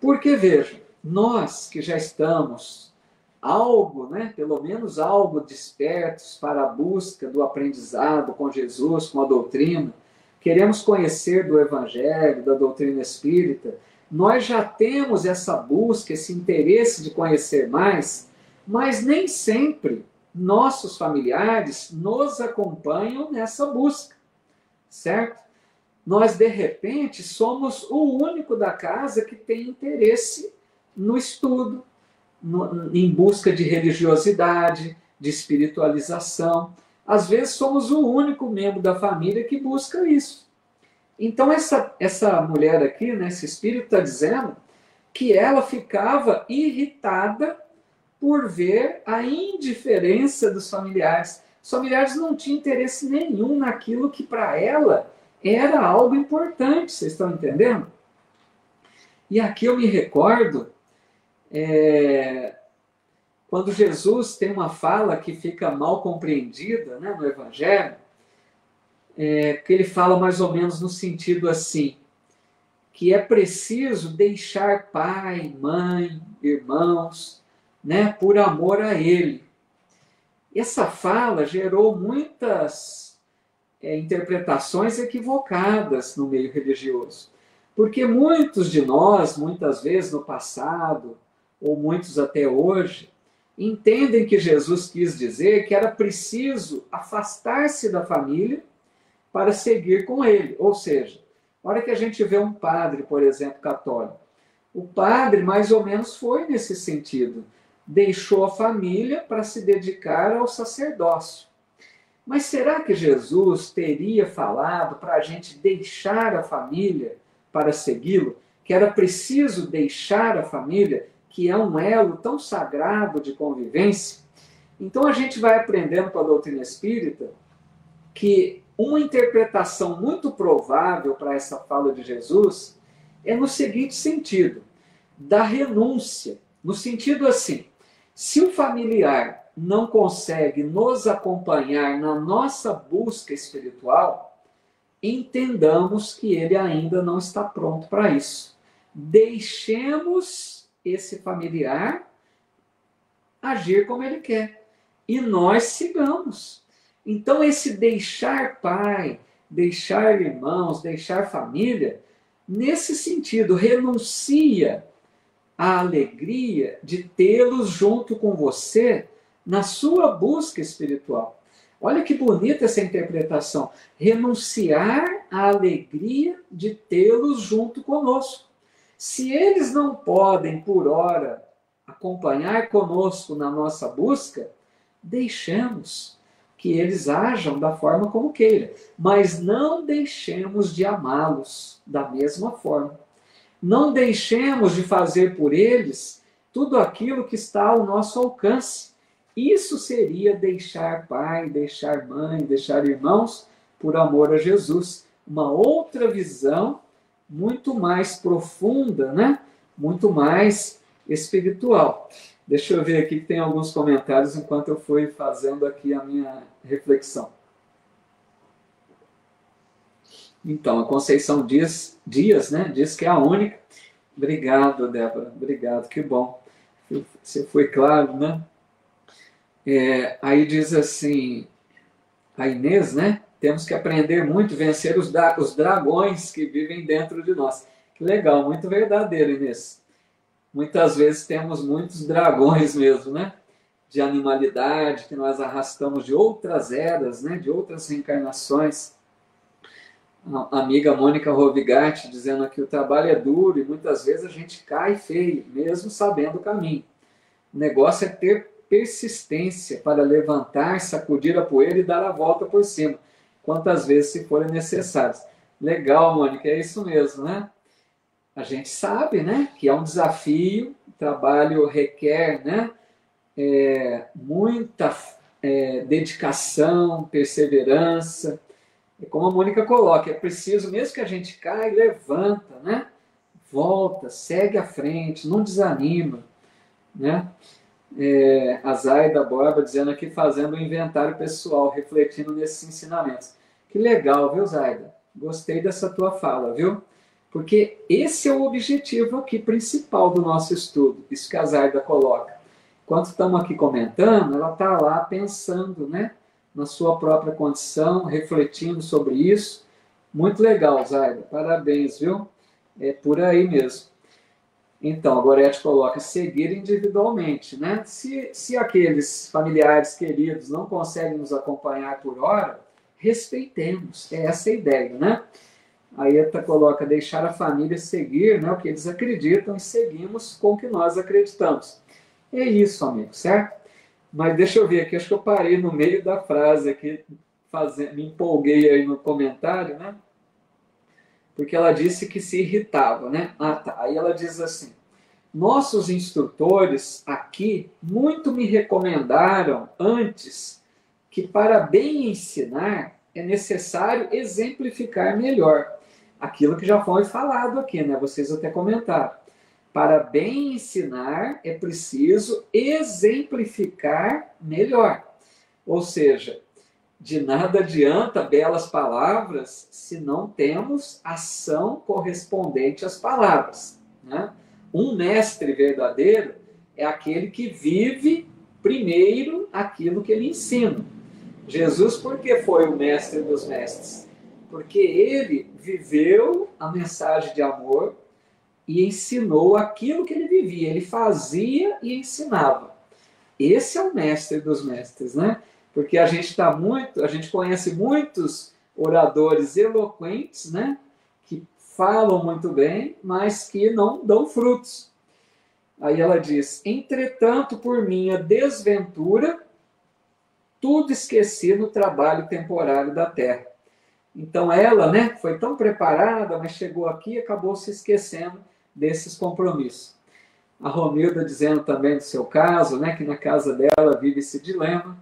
Porque, veja, nós que já estamos algo, né, pelo menos algo despertos para a busca do aprendizado com Jesus, com a doutrina, queremos conhecer do Evangelho, da doutrina espírita, nós já temos essa busca, esse interesse de conhecer mais, mas nem sempre nossos familiares nos acompanham nessa busca, certo? Nós, de repente, somos o único da casa que tem interesse no estudo, em busca de religiosidade, de espiritualização. Às vezes somos o único membro da família que busca isso. Então essa mulher aqui, né, esse espírito está dizendo que ela ficava irritada por ver a indiferença dos familiares. Os familiares não tinham interesse nenhum naquilo que para ela era algo importante, vocês estão entendendo? E aqui eu me recordo quando Jesus tem uma fala que fica mal compreendida, né, no Evangelho, que ele fala mais ou menos no sentido assim, que é preciso deixar pai, mãe, irmãos, né, por amor a ele. Essa fala gerou muitas interpretações equivocadas no meio religioso, porque muitos de nós, muitas vezes no passado, ou muitos até hoje, entendem que Jesus quis dizer que era preciso afastar-se da família para seguir com ele. Ou seja, na hora que a gente vê um padre, por exemplo, católico, o padre mais ou menos foi nesse sentido. Deixou a família para se dedicar ao sacerdócio. Mas será que Jesus teria falado para a gente deixar a família para segui-lo? Que era preciso deixar a família, que é um elo tão sagrado de convivência? Então a gente vai aprendendo com a doutrina espírita que uma interpretação muito provável para essa fala de Jesus é no seguinte sentido, da renúncia, no sentido assim, se o familiar não consegue nos acompanhar na nossa busca espiritual, entendamos que ele ainda não está pronto para isso. Deixemos esse familiar agir como ele quer. E nós sigamos. Então, esse deixar pai, deixar irmãos, deixar família, nesse sentido, renuncia à alegria de tê-los junto com você na sua busca espiritual. Olha que bonita essa interpretação. Renunciar à alegria de tê-los junto conosco. Se eles não podem, por hora, acompanhar conosco na nossa busca, deixemos que eles ajam da forma como queiram, mas não deixemos de amá-los da mesma forma. Não deixemos de fazer por eles tudo aquilo que está ao nosso alcance. Isso seria deixar pai, deixar mãe, deixar irmãos por amor a Jesus. Uma outra visão muito mais profunda, né? Muito mais espiritual. Deixa eu ver aqui que tem alguns comentários enquanto eu fui fazendo aqui a minha reflexão. Então, a Conceição Dias, né, diz que é a única. Obrigado, Débora. Obrigado, que bom. Você foi claro, né? Aí diz assim, a Inês, né? Temos que aprender muito, vencer os dragões que vivem dentro de nós. Que legal, muito verdadeiro, Inês. Muitas vezes temos muitos dragões mesmo, né? De animalidade, que nós arrastamos de outras eras, né? De outras reencarnações. A amiga Mônica Rovigatti dizendo que o trabalho é duro e muitas vezes a gente cai feio, mesmo sabendo o caminho. O negócio é ter persistência para levantar, sacudir a poeira e dar a volta por cima, quantas vezes se forem necessárias. Legal, Mônica, é isso mesmo, né? A gente sabe, né, que é um desafio, o trabalho requer, né, muita dedicação, perseverança. E como a Mônica coloca, é preciso, mesmo que a gente caia, levanta, né? Volta, segue à frente, não desanima, né? A Zaida Borba dizendo aqui, fazendo um inventário pessoal, refletindo nesses ensinamentos. Que legal, viu, Zaida? Gostei dessa tua fala, viu? Porque esse é o objetivo aqui principal do nosso estudo, isso que a Zaida coloca. Enquanto estamos aqui comentando, ela está lá pensando, né? Na sua própria condição, refletindo sobre isso. Muito legal, Zaida. Parabéns, viu? É por aí mesmo. Então, a Gorete coloca, seguir individualmente, né? Se aqueles familiares queridos não conseguem nos acompanhar por hora, respeitemos. É essa a ideia, né? A Eta coloca, deixar a família seguir, né, o que eles acreditam e seguimos com o que nós acreditamos. É isso, amigo, certo? Mas deixa eu ver aqui, acho que eu parei no meio da frase aqui, me empolguei aí no comentário, né? Porque ela disse que se irritava, né? Ah, tá. Aí ela diz assim, nossos instrutores aqui muito me recomendaram antes que para bem ensinar é necessário exemplificar melhor. Aquilo que já foi falado aqui, né? Vocês até comentaram. Para bem ensinar é preciso exemplificar melhor. Ou seja, de nada adianta belas palavras se não temos ação correspondente às palavras, né? Um mestre verdadeiro é aquele que vive primeiro aquilo que ele ensina. Jesus, por que foi o mestre dos mestres? Porque ele viveu a mensagem de amor e ensinou aquilo que ele vivia. Ele fazia e ensinava. Esse é o mestre dos mestres, né? Porque a gente conhece muitos oradores eloquentes, né? Que falam muito bem, mas que não dão frutos. Aí ela diz, entretanto, por minha desventura, tudo esqueci no trabalho temporário da terra. Então ela, né, foi tão preparada, mas chegou aqui e acabou se esquecendo desses compromissos. A Romilda dizendo também do seu caso, né, que na casa dela vive esse dilema.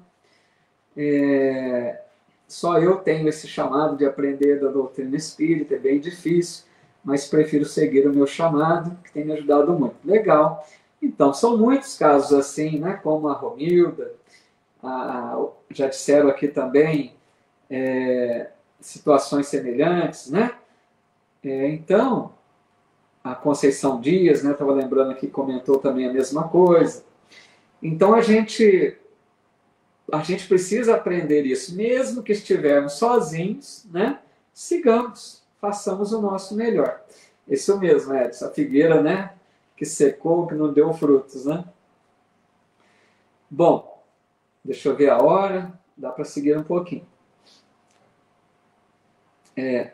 Só eu tenho esse chamado de aprender da doutrina espírita, é bem difícil, mas prefiro seguir o meu chamado, que tem me ajudado muito. Legal. Então, são muitos casos assim, né, como a Romilda, já disseram aqui também, situações semelhantes, né? Então, a Conceição Dias, né, estava lembrando aqui, comentou também a mesma coisa. Então, a gente precisa aprender isso, mesmo que estivermos sozinhos, né? Sigamos, façamos o nosso melhor. Isso mesmo, Edson, a figueira, né? Que secou, que não deu frutos, né? Bom, deixa eu ver a hora, dá para seguir um pouquinho. Aí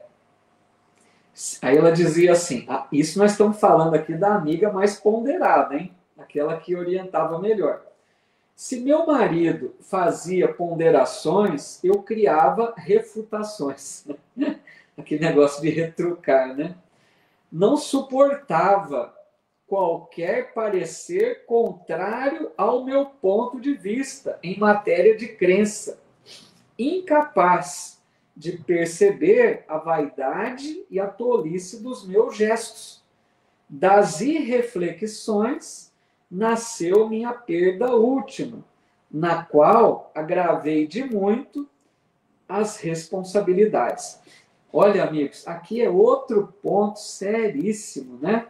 ela dizia assim, isso nós estamos falando aqui da amiga mais ponderada, hein? Aquela que orientava melhor. Se meu marido fazia ponderações, eu criava refutações. Aquele negócio de retrucar, né? Não suportava qualquer parecer contrário ao meu ponto de vista em matéria de crença. Incapaz de perceber a vaidade e a tolice dos meus gestos. Das irreflexões nasceu minha perda última, na qual agravei de muito as responsabilidades. Olha, amigos, aqui é outro ponto seríssimo, né?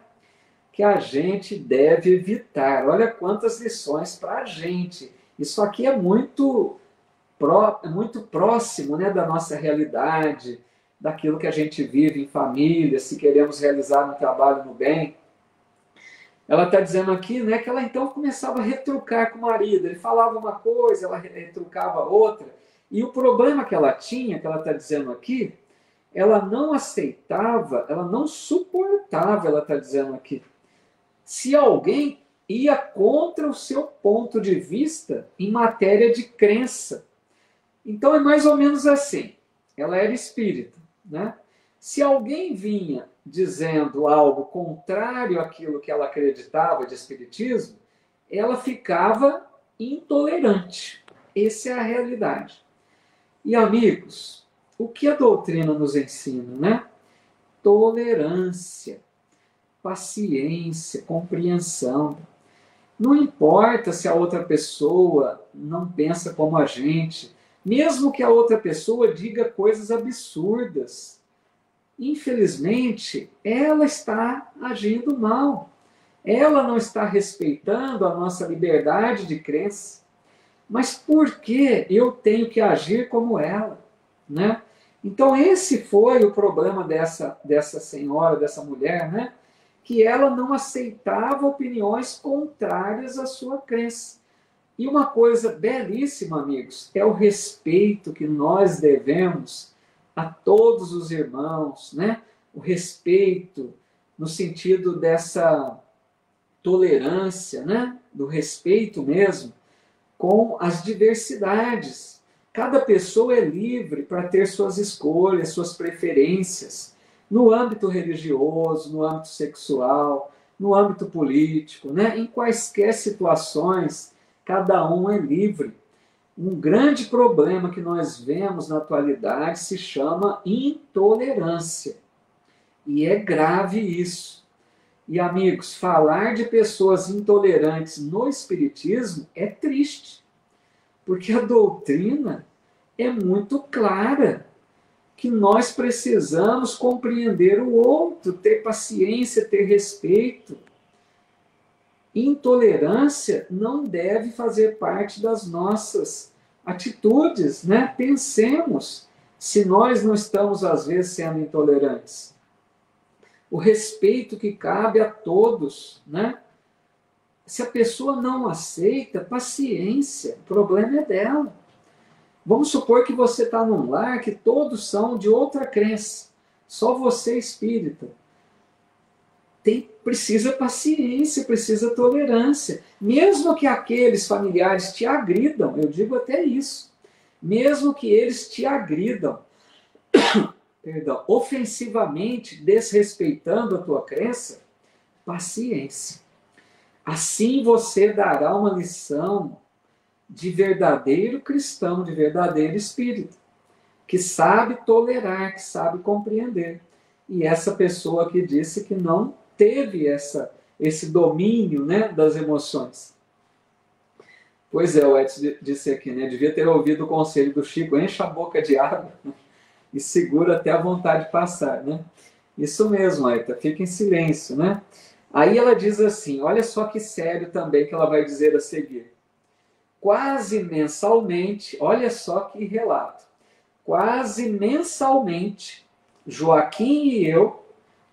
Que a gente deve evitar. Olha quantas lições para a gente. Isso aqui é muito próximo, né, da nossa realidade, daquilo que a gente vive em família, se queremos realizar um trabalho no bem. Ela está dizendo aqui, né, que ela então começava a retrucar com o marido. Ele falava uma coisa, ela retrucava outra. E o problema que ela tinha, que ela está dizendo aqui, ela não aceitava, ela não suportava, ela está dizendo aqui, se alguém ia contra o seu ponto de vista em matéria de crença. Então é mais ou menos assim. Ela era espírita, né? Se alguém vinha dizendo algo contrário àquilo que ela acreditava de espiritismo, ela ficava intolerante. Essa é a realidade. E amigos, o que a doutrina nos ensina, né? Tolerância, paciência, compreensão. Não importa se a outra pessoa não pensa como a gente, mesmo que a outra pessoa diga coisas absurdas. Infelizmente, ela está agindo mal. Ela não está respeitando a nossa liberdade de crença. Mas por que eu tenho que agir como ela? Né? Então, esse foi o problema dessa senhora, dessa mulher, né? Que ela não aceitava opiniões contrárias à sua crença. E uma coisa belíssima, amigos, é o respeito que nós devemos a todos os irmãos, né? O respeito no sentido dessa tolerância, né? Do respeito mesmo com as diversidades. Cada pessoa é livre para ter suas escolhas, suas preferências, no âmbito religioso, no âmbito sexual, no âmbito político, né? Em quaisquer situações, cada um é livre. Um grande problema que nós vemos na atualidade se chama intolerância. E é grave isso. E, amigos, falar de pessoas intolerantes no Espiritismo é triste, porque a doutrina é muito clara, que nós precisamos compreender o outro, ter paciência, ter respeito. Intolerância não deve fazer parte das nossas atitudes, né? Pensemos se nós não estamos, às vezes, sendo intolerantes. O respeito que cabe a todos, né? Se a pessoa não aceita, paciência, o problema é dela. Vamos supor que você está num lar que todos são de outra crença, só você é espírita. Precisa paciência, precisa tolerância. Mesmo que aqueles familiares te agridam, eu digo até isso, mesmo que eles te agridam, perdão, ofensivamente, desrespeitando a tua crença, paciência. Assim você dará uma lição de verdadeiro cristão, de verdadeiro espírito, que sabe tolerar, que sabe compreender. E essa pessoa que disse que não teve esse domínio, né, das emoções. Pois é, o Edson disse aqui, né, devia ter ouvido o conselho do Chico, encha a boca de água. e segura até a vontade passar, né? Isso mesmo, Aita, fica em silêncio, né? Aí ela diz assim, olha só que sério também que ela vai dizer a seguir. Quase mensalmente, olha só que relato, quase mensalmente, Joaquim e eu,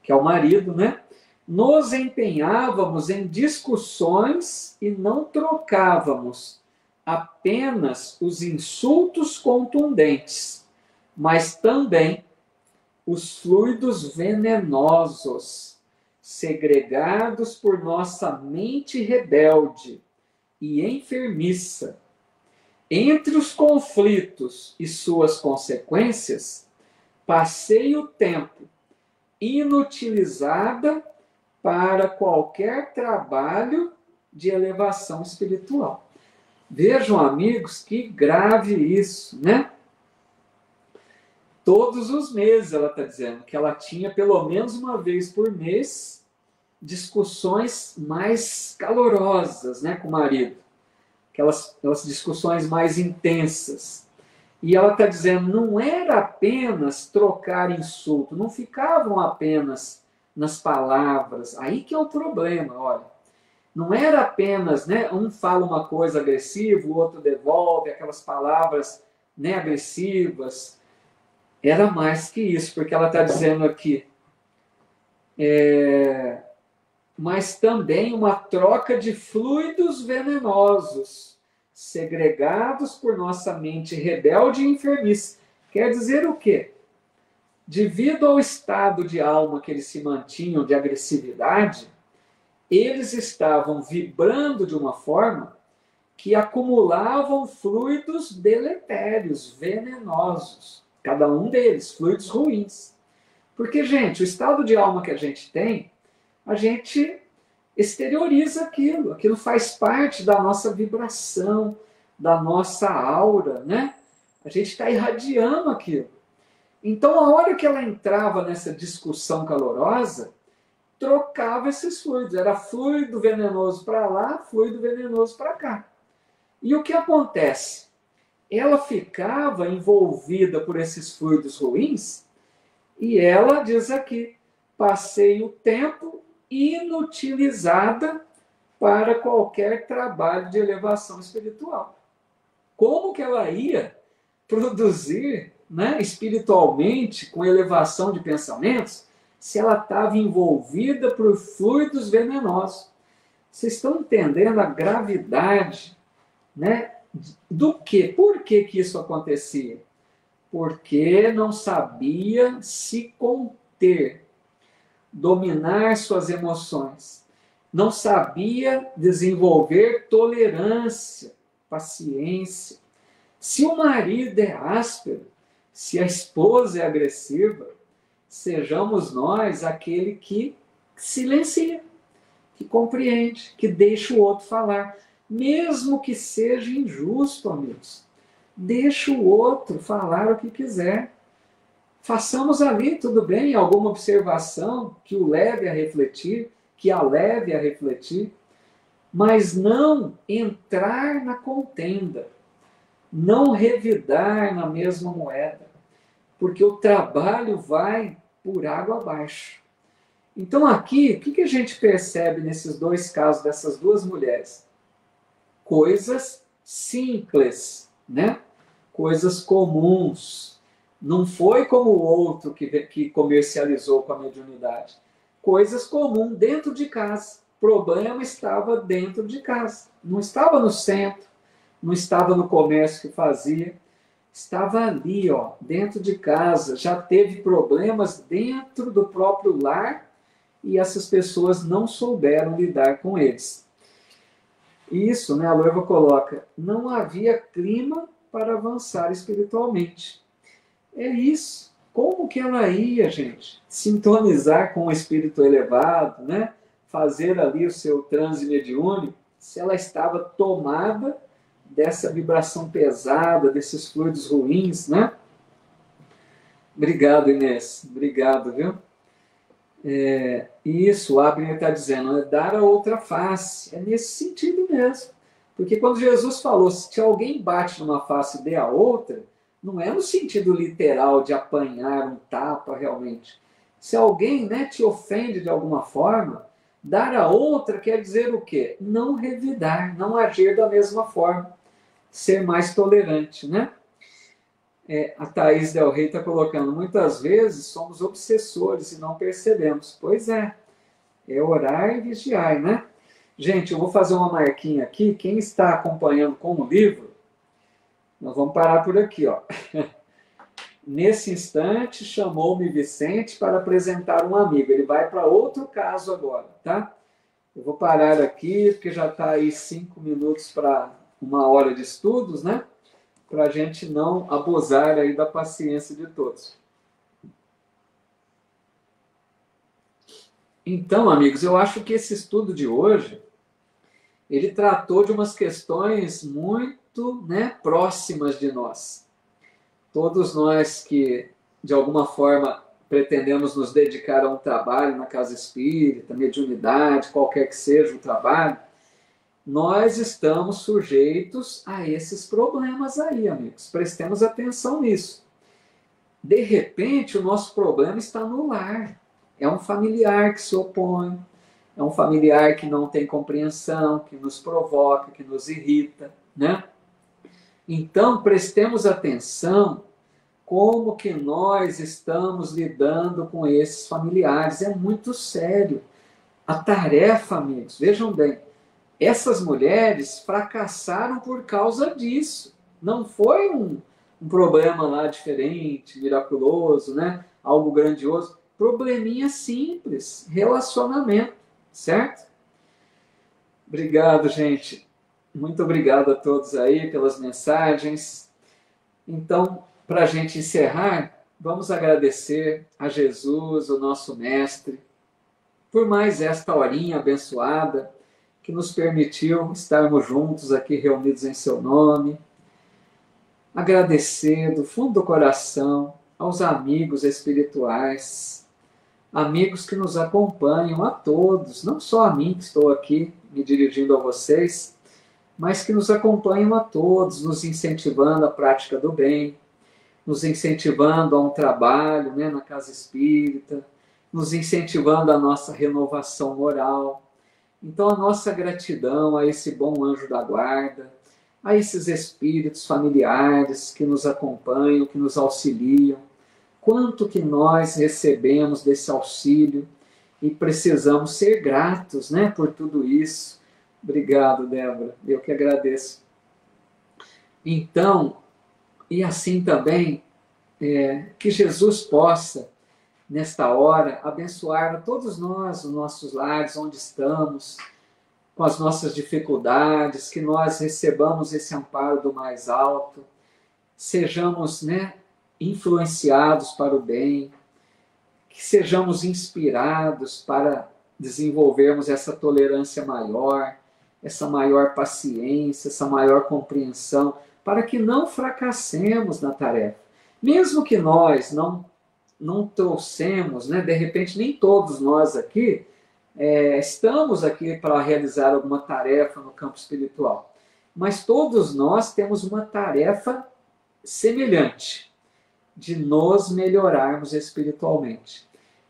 que é o marido, né? Nos empenhávamos em discussões e não trocávamos apenas os insultos contundentes, mas também os fluidos venenosos, segregados por nossa mente rebelde e enfermiça. Entre os conflitos e suas consequências, passei o tempo inutilizada para qualquer trabalho de elevação espiritual. Vejam, amigos, que grave isso, né? Todos os meses, ela está dizendo, que ela tinha pelo menos uma vez por mês discussões mais calorosas, né, com o marido. Aquelas discussões mais intensas. E ela está dizendo, não era apenas trocar insulto, não ficavam apenas nas palavras. Aí que é o problema, olha. Não era apenas, né, um fala uma coisa agressiva, o outro devolve aquelas palavras, né, agressivas. Era mais que isso, porque ela está dizendo aqui, mas também uma troca de fluidos venenosos, segregados por nossa mente rebelde e enfermiça. Quer dizer o quê? Devido ao estado de alma que eles se mantinham de agressividade, eles estavam vibrando de uma forma que acumulavam fluidos deletérios, venenosos. Cada um deles, fluidos ruins. Porque, gente, o estado de alma que a gente exterioriza aquilo. Aquilo faz parte da nossa vibração, da nossa aura, né? A gente está irradiando aquilo. Então, a hora que ela entrava nessa discussão calorosa, trocava esses fluidos. Era fluido venenoso para lá, fluido venenoso para cá. E o que acontece? Ela ficava envolvida por esses fluidos ruins e ela diz aqui, passei o tempo inutilizada para qualquer trabalho de elevação espiritual. Como que ela ia produzir, né, espiritualmente, com elevação de pensamentos, se ela estava envolvida por fluidos venenosos? Vocês estão entendendo a gravidade, né, do quê? Por que isso acontecia? Porque não sabia se conter, dominar suas emoções. Não sabia desenvolver tolerância, paciência. Se o marido é áspero, se a esposa é agressiva, sejamos nós aquele que silencia, que compreende, que deixa o outro falar. Mesmo que seja injusto, amigos. Deixa o outro falar o que quiser. Façamos ali, tudo bem, alguma observação que o leve a refletir, que a leve a refletir, mas não entrar na contenda, não revidar na mesma moeda, porque o trabalho vai por água abaixo. Então aqui, o que a gente percebe nesses dois casos dessas duas mulheres? Coisas simples, né? Coisas comuns. Não foi como o outro que comercializou com a mediunidade. Coisas comuns dentro de casa. O problema estava dentro de casa. Não estava no centro, não estava no comércio que fazia. Estava ali, ó, dentro de casa. Já teve problemas dentro do próprio lar e essas pessoas não souberam lidar com eles. Isso, né, a Loiva coloca, não havia clima para avançar espiritualmente. É isso. Como que ela ia, gente? Sintonizar com o espírito elevado, né? Fazer ali o seu transe mediúnico, se ela estava tomada dessa vibração pesada, desses fluidos ruins, né? Obrigado, Inês. Obrigado, viu? Isso, o Abner está dizendo, é dar a outra face. É nesse sentido mesmo. Porque quando Jesus falou, se alguém bate numa face e dê a outra, não é no sentido literal de apanhar um tapa realmente. Se alguém, né, te ofende de alguma forma, dar a outra quer dizer o quê? Não revidar, não agir da mesma forma, ser mais tolerante, né? A Thaís Del Rey está colocando, muitas vezes somos obsessores e não percebemos. Pois é orar e vigiar, né? Gente, eu vou fazer uma marquinha aqui. Quem está acompanhando com o livro, nós vamos parar por aqui, ó. Nesse instante, chamou-me Vicente para apresentar um amigo. Ele vai para outro caso agora, tá? Eu vou parar aqui, porque já está aí 5 minutos para 1 hora de estudos, né? Para a gente não abusar aí da paciência de todos. Então, amigos, eu acho que esse estudo de hoje, ele tratou de umas questões muito, né, próximas de nós. Todos nós que, de alguma forma, pretendemos nos dedicar a um trabalho na casa espírita, mediunidade, qualquer que seja o trabalho, nós estamos sujeitos a esses problemas aí, amigos. Prestemos atenção nisso. De repente, o nosso problema está no lar. É um familiar que se opõe, é um familiar que não tem compreensão, que nos provoca, que nos irrita, né? Então, prestemos atenção como que nós estamos lidando com esses familiares. É muito sério. A tarefa, amigos, vejam bem, essas mulheres fracassaram por causa disso. Não foi um problema lá diferente, miraculoso, né? Algo grandioso. Probleminha simples, relacionamento, certo? Obrigado, gente. Muito obrigado a todos aí pelas mensagens. Então, para a gente encerrar, vamos agradecer a Jesus, o nosso Mestre, por mais esta horinha abençoada que nos permitiu estarmos juntos aqui reunidos em seu nome. Agradecer do fundo do coração aos amigos espirituais, amigos que nos acompanham, a todos, não só a mim que estou aqui me dirigindo a vocês, mas que nos acompanham a todos, nos incentivando à prática do bem, nos incentivando a um trabalho, né, na casa espírita, nos incentivando a nossa renovação moral. Então, a nossa gratidão a esse bom anjo da guarda, a esses espíritos familiares que nos acompanham, que nos auxiliam. Quanto que nós recebemos desse auxílio e precisamos ser gratos, né, por tudo isso. Obrigado, Débora. Eu que agradeço. Então, e assim também, que Jesus possa, nesta hora, abençoar a todos nós, os nossos lares, onde estamos, com as nossas dificuldades, que nós recebamos esse amparo do mais alto, sejamos, né, influenciados para o bem, que sejamos inspirados para desenvolvermos essa tolerância maior, essa maior paciência, essa maior compreensão, para que não fracassemos na tarefa. Mesmo que nós não trouxemos, né, de repente nem todos nós aqui estamos aqui para realizar alguma tarefa no campo espiritual, mas todos nós temos uma tarefa semelhante, de nos melhorarmos espiritualmente.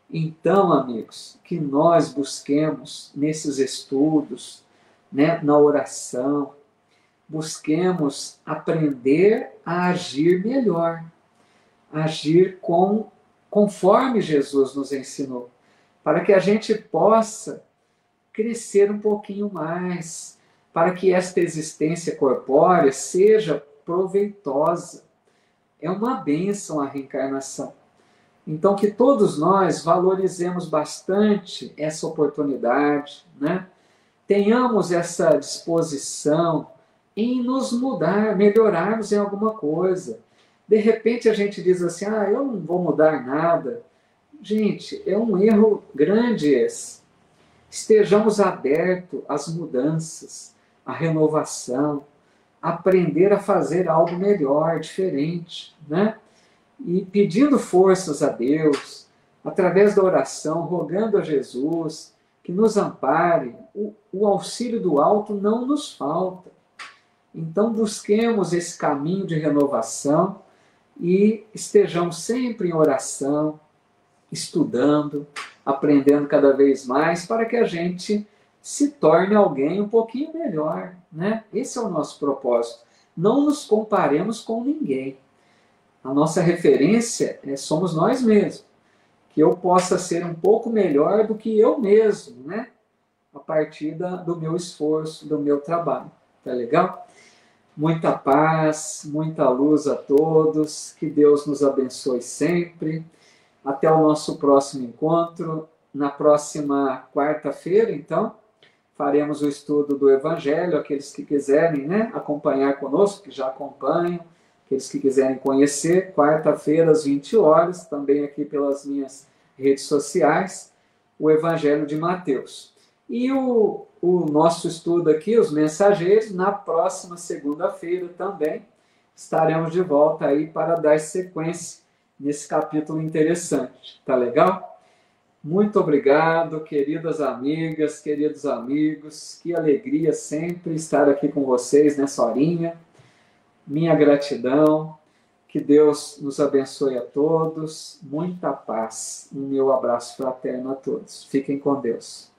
Então, amigos, que nós busquemos nesses estudos, né, na oração, busquemos aprender a agir melhor, agir conforme Jesus nos ensinou, para que a gente possa crescer um pouquinho mais, para que esta existência corpórea seja proveitosa. É uma bênção a reencarnação. Então, que todos nós valorizemos bastante essa oportunidade, né? Tenhamos essa disposição em nos mudar, melhorarmos em alguma coisa. De repente a gente diz assim, eu não vou mudar nada. Gente, é um erro grande esse. Estejamos abertos às mudanças, à renovação, aprender a fazer algo melhor, diferente, né? E pedindo forças a Deus, através da oração, rogando a Jesus que nos ampare. O auxílio do alto não nos falta. Então busquemos esse caminho de renovação, e estejamos sempre em oração, estudando, aprendendo cada vez mais, para que a gente se torne alguém um pouquinho melhor, né? Esse é o nosso propósito. Não nos comparemos com ninguém. A nossa referência somos nós mesmos. Que eu possa ser um pouco melhor do que eu mesmo, né? A partir do meu esforço, do meu trabalho. Tá legal? Muita paz, muita luz a todos. Que Deus nos abençoe sempre. Até o nosso próximo encontro. Na próxima quarta-feira, então, faremos o estudo do Evangelho. Aqueles que quiserem, né, acompanhar conosco, que já acompanham, aqueles que quiserem conhecer, quarta-feira às 20 horas, também aqui pelas minhas redes sociais, o Evangelho de Mateus. E o nosso estudo aqui, os mensageiros, na próxima segunda-feira também estaremos de volta aí para dar sequência nesse capítulo interessante. Tá legal? Muito obrigado, queridas amigas, queridos amigos. Que alegria sempre estar aqui com vocês nessa horinha. Minha gratidão. Que Deus nos abençoe a todos. Muita paz. Um meu abraço fraterno a todos. Fiquem com Deus.